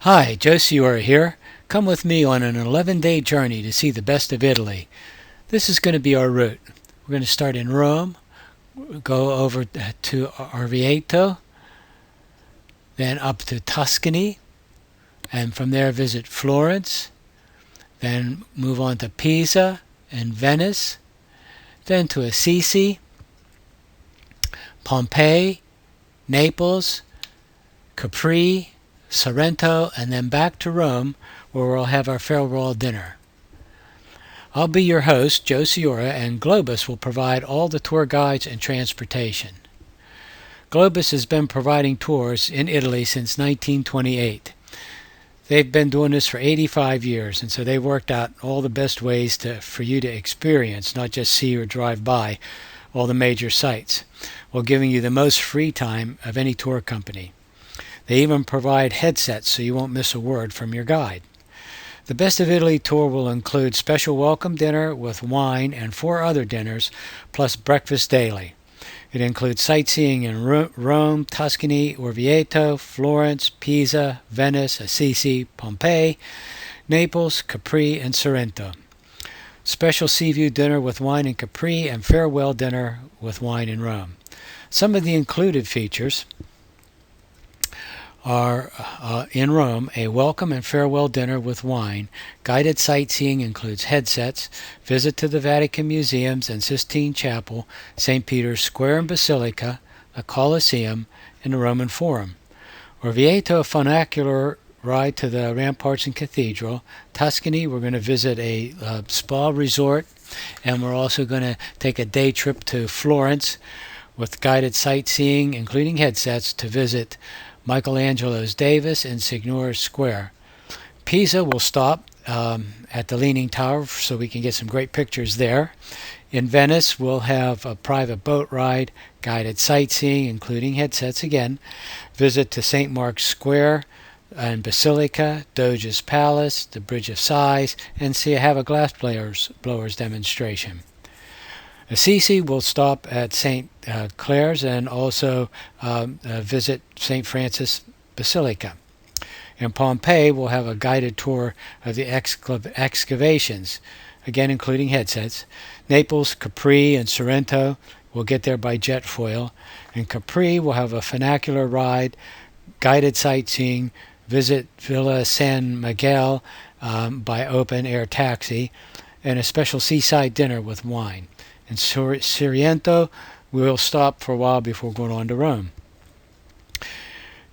Hi, Joe Ciora here. Come with me on an 11-day journey to see the best of Italy. This is going to be our route. We're going to start in Rome, go over to Orvieto, then up to Tuscany, and from there visit Florence, then move on to Pisa and Venice, then to Assisi, Pompeii, Naples, Capri, Sorrento, and then back to Rome, where we'll have our farewell dinner. I'll be your host, Joe Ciora, and Globus will provide all the tour guides and transportation. Globus has been providing tours in Italy since 1928. They've been doing this for 85 years, and so they worked out all the best ways for you to experience, not just see or drive by, all the major sites, while giving you the most free time of any tour company. They even provide headsets so you won't miss a word from your guide. The Best of Italy tour will include special welcome dinner with wine and 4 other dinners, plus breakfast daily. It includes sightseeing in Rome, Tuscany, Orvieto, Florence, Pisa, Venice, Assisi, Pompeii, Naples, Capri, and Sorrento. Special sea view dinner with wine in Capri and farewell dinner with wine in Rome. Some of the included features are in Rome, a welcome and farewell dinner with wine. Guided sightseeing includes headsets, visit to the Vatican Museums and Sistine Chapel, St. Peter's Square and Basilica, the Colosseum, and the Roman Forum. Orvieto, a funicular ride to the ramparts and cathedral. Tuscany, we're going to visit a spa resort, and we're also going to take a day trip to Florence with guided sightseeing, including headsets, to visit Michelangelo's Davis and Signoria Square. Pisa will stop at the Leaning Tower so we can get some great pictures there. In Venice, we'll have a private boat ride, guided sightseeing, including headsets again, visit to St. Mark's Square and Basilica, Doge's Palace, the Bridge of Sighs, and have a glass blowers demonstration. Assisi will stop at St. Clare's and also visit St. Francis Basilica. In Pompeii, we'll have a guided tour of the excavations, again including headsets. Naples, Capri, and Sorrento, we'll get there by jet foil. In Capri, we'll have a funicular ride, guided sightseeing, visit Villa San Miguel by open-air taxi, and a special seaside dinner with wine. In Sorrento, we'll stop for a while before going on to Rome.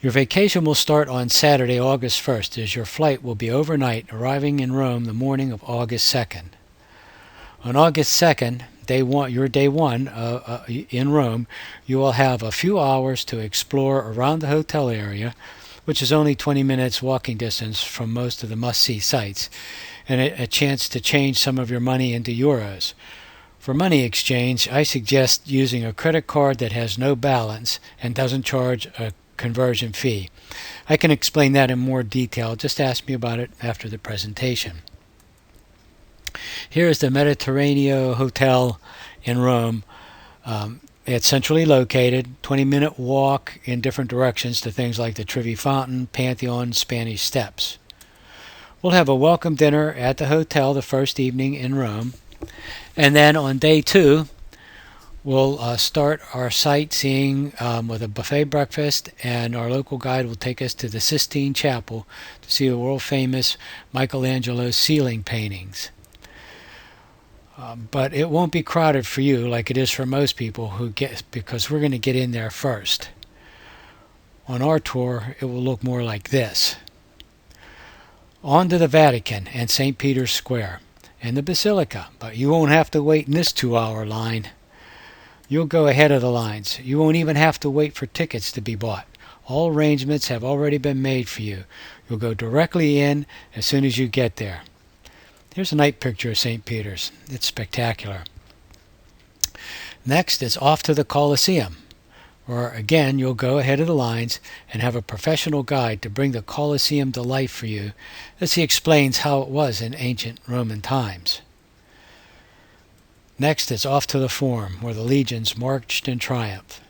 Your vacation will start on Saturday, August 1st, as your flight will be overnight, arriving in Rome the morning of August 2nd. On August 2nd, your day one in Rome, you will have a few hours to explore around the hotel area, which is only 20 minutes walking distance from most of the must-see sites, and a chance to change some of your money into euros. For money exchange, I suggest using a credit card that has no balance and doesn't charge a conversion fee. I can explain that in more detail. Just ask me about it after the presentation. Here is the Mediterraneo Hotel in Rome. It's centrally located, 20-minute walk in different directions to things like the Trevi Fountain, Pantheon, Spanish Steps. We'll have a welcome dinner at the hotel the first evening in Rome. And then on day 2, we'll start our sightseeing with a buffet breakfast, and our local guide will take us to the Sistine Chapel to see the world-famous Michelangelo ceiling paintings. But it won't be crowded for you like it is for most people because we're going to get in there first. On our tour, it will look more like this. On to the Vatican and St. Peter's Square and the Basilica, but you won't have to wait in this 2-hour line. You'll go ahead of the lines. You won't even have to wait for tickets to be bought. All arrangements have already been made for you. You'll go directly in as soon as you get there. Here's a night picture of St. Peter's. It's spectacular. Next is off to the Colosseum, where again you'll go ahead of the lines and have a professional guide to bring the Colosseum to life for you as he explains how it was in ancient Roman times. Next is off to the Forum, where the legions marched in triumph.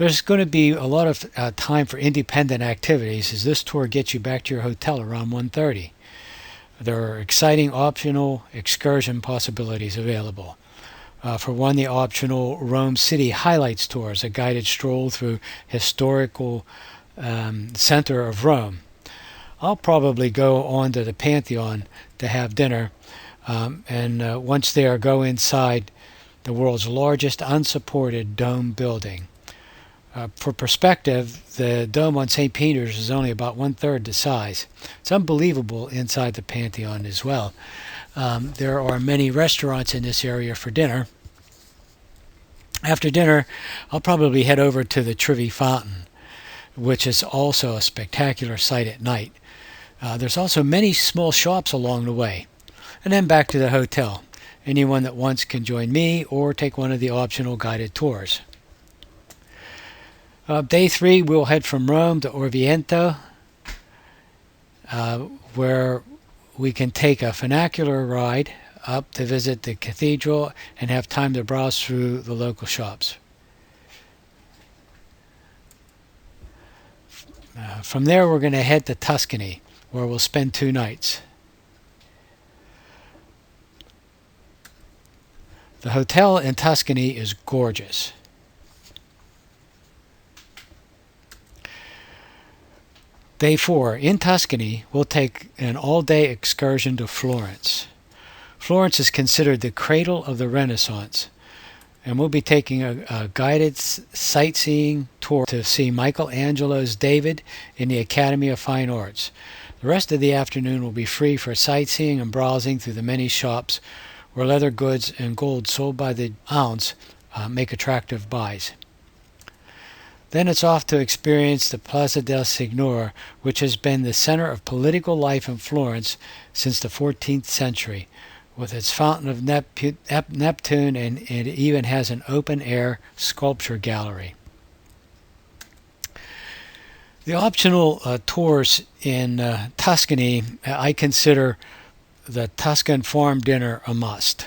There's going to be a lot of time for independent activities as this tour gets you back to your hotel around 1:30. There are exciting optional excursion possibilities available. For one, the optional Rome City Highlights Tour is a guided stroll through historical center of Rome. I'll probably go on to the Pantheon to have dinner, and once there, go inside the world's largest unsupported dome building. For perspective, the dome on St. Peter's is only about one-third the size. It's unbelievable inside the Pantheon as well. There are many restaurants in this area for dinner. After dinner, I'll probably head over to the Trevi Fountain, which is also a spectacular sight at night. There's also many small shops along the way. And then back to the hotel. Anyone that wants can join me or take one of the optional guided tours. Day 3, we'll head from Rome to Orvieto, where we can take a funicular ride up to visit the cathedral and have time to browse through the local shops. From there, we're going to head to Tuscany, where we'll spend 2 nights. The hotel in Tuscany is gorgeous. Day 4, in Tuscany, we'll take an all-day excursion to Florence. Florence is considered the cradle of the Renaissance, and we'll be taking a guided sightseeing tour to see Michelangelo's David in the Academy of Fine Arts. The rest of the afternoon will be free for sightseeing and browsing through the many shops where leather goods and gold sold by the ounce make attractive buys. Then it's off to experience the Plaza del Signore, which has been the center of political life in Florence since the 14th century, with its fountain of Neptune, and it even has an open-air sculpture gallery. The optional tours in Tuscany, I consider the Tuscan farm dinner a must.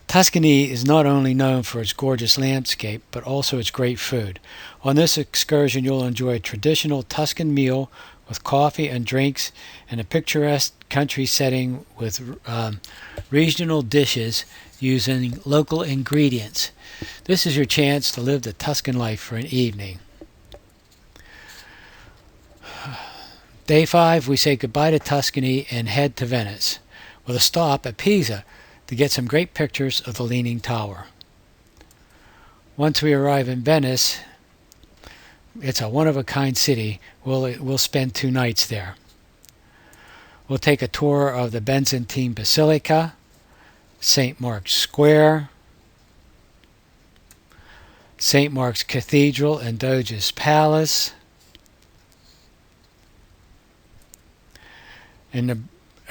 Tuscany is not only known for its gorgeous landscape, but also its great food. On this excursion, you'll enjoy a traditional Tuscan meal with coffee and drinks in a picturesque country setting with regional dishes using local ingredients. This is your chance to live the Tuscan life for an evening. Day 5, we say goodbye to Tuscany and head to Venice, with a stop at Pisa to get some great pictures of the Leaning Tower. Once we arrive in Venice, it's a one-of-a-kind city. We'll spend 2 nights there. We'll take a tour of the Byzantine Basilica, St. Mark's Square, St. Mark's Cathedral and Doge's Palace, and the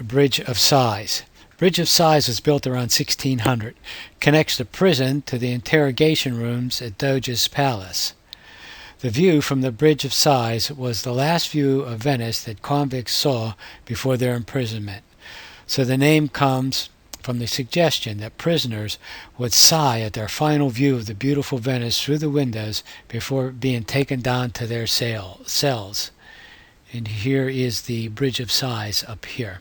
Bridge of Sighs. Bridge of Sighs was built around 1600. Connects the prison to the interrogation rooms at Doge's Palace. The view from the Bridge of Sighs was the last view of Venice that convicts saw before their imprisonment. So the name comes from the suggestion that prisoners would sigh at their final view of the beautiful Venice through the windows before being taken down to their cells. And here is the Bridge of Sighs up here.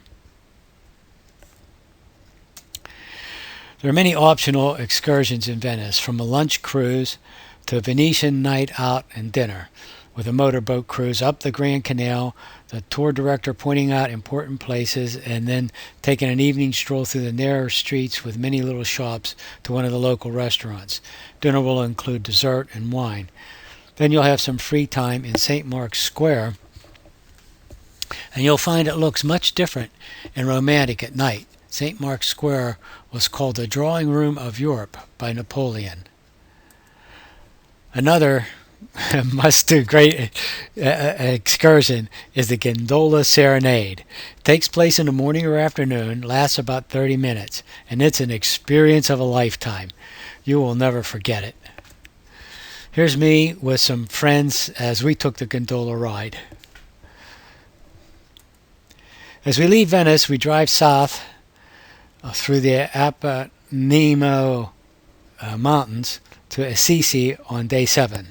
There are many optional excursions in Venice, from a lunch cruise to a Venetian night out and dinner, with a motorboat cruise up the Grand Canal, the tour director pointing out important places, and then taking an evening stroll through the narrow streets with many little shops to one of the local restaurants. Dinner will include dessert and wine. Then you'll have some free time in St. Mark's Square, and you'll find it looks much different and romantic at night. St. Mark's Square was called the Drawing Room of Europe by Napoleon. Another must-do great excursion is the Gondola Serenade. It takes place in the morning or afternoon, lasts about 30 minutes, and it's an experience of a lifetime. You will never forget it. Here's me with some friends as we took the gondola ride. As we leave Venice, we drive south through the Apennine Mountains to Assisi on day 7.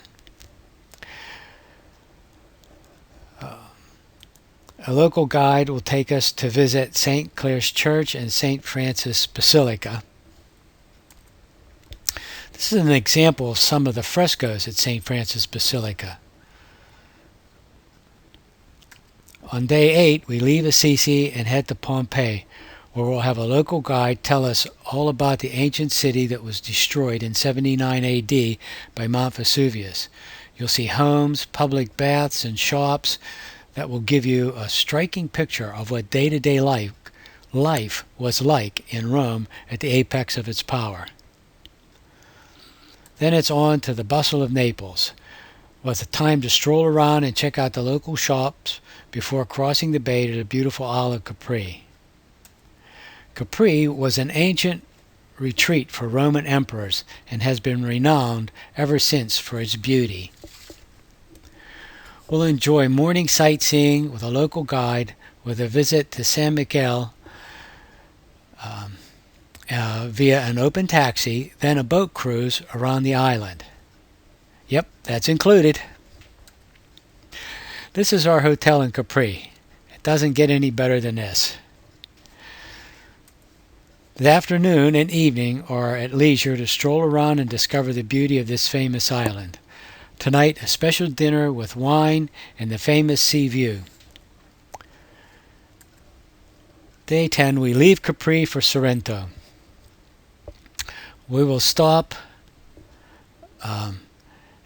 A local guide will take us to visit St. Clare's Church and St. Francis Basilica. This is an example of some of the frescoes at St. Francis Basilica. On day 8, we leave Assisi and head to Pompeii, where we'll have a local guide tell us all about the ancient city that was destroyed in 79 AD by Mount Vesuvius. You'll see homes, public baths, and shops that will give you a striking picture of what day-to-day life was like in Rome at the apex of its power. Then it's on to the bustle of Naples, with the time to stroll around and check out the local shops before crossing the bay to the beautiful Isle of Capri. Capri was an ancient retreat for Roman emperors and has been renowned ever since for its beauty. We'll enjoy morning sightseeing with a local guide, with a visit to San Michele via an open taxi, then a boat cruise around the island. Yep, that's included. This is our hotel in Capri. It doesn't get any better than this. The afternoon and evening are at leisure to stroll around and discover the beauty of this famous island. Tonight, a special dinner with wine and the famous sea view. Day 10, we leave Capri for Sorrento. We will stop and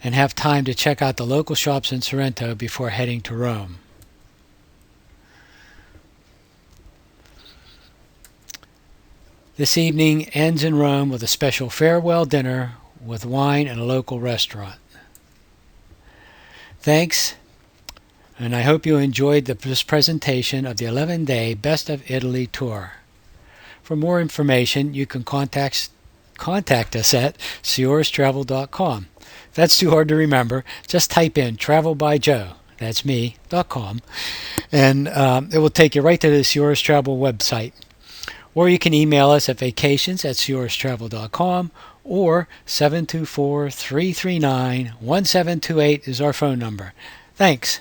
have time to check out the local shops in Sorrento before heading to Rome. This evening ends in Rome with a special farewell dinner with wine at a local restaurant. Thanks, and I hope you enjoyed this presentation of the 11-day Best of Italy tour. For more information, you can contact us at siorastravel.com. If that's too hard to remember, just type in Travel by Joe, that's me.com, and it will take you right to the Siora's Travel website. Or you can email us at vacations@siorastravel.com, or 724-339-1728 is our phone number. Thanks.